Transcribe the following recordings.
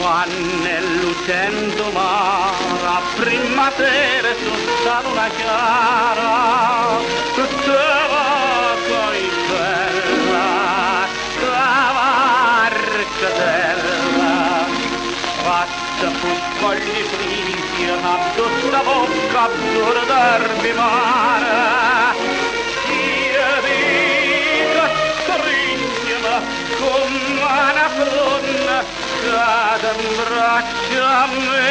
Quando lucendo mare, prima sera sotto una chiara, tutta poi bella, la barcatella, fatta foscogli frigi, a tutta bocca d'ora d'erbi mare, io dico stringiami come una fronna, cada in braccio a me.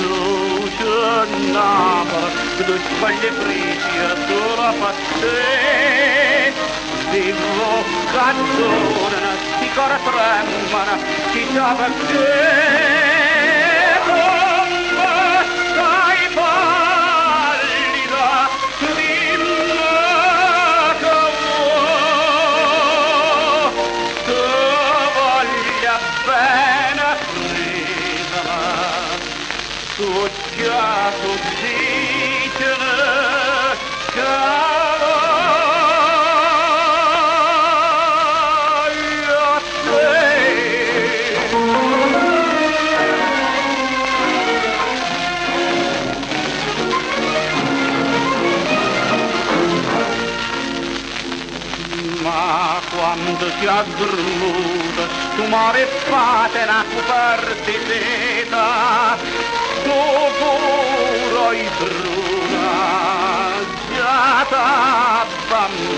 Luce Napoli, due spaglie fritte, solo per te. Vivo canzone, di cuore tremano, ci sa perché. Succhiato dicene cavaglia a te. Ma quando si aggruda stu mare fate una partita, i bruna, già t'abbandona,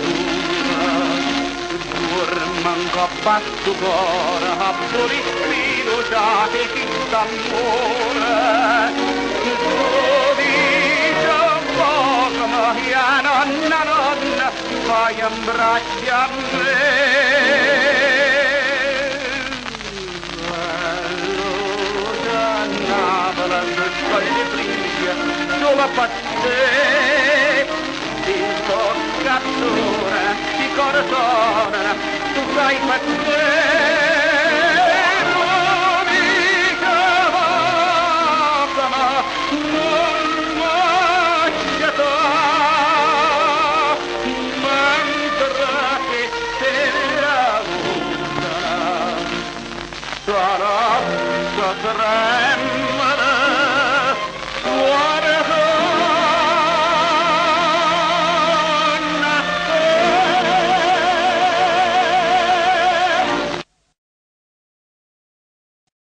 dorman coppato cuore, a polissino già ti chissà amore, tu dici un poco, ma io nonna, fai un braccio a me. Solo per te, il toccatore di corazone, tu fai per te. L'unica volta, ma non mangiata, mentre che te la guarda, sarà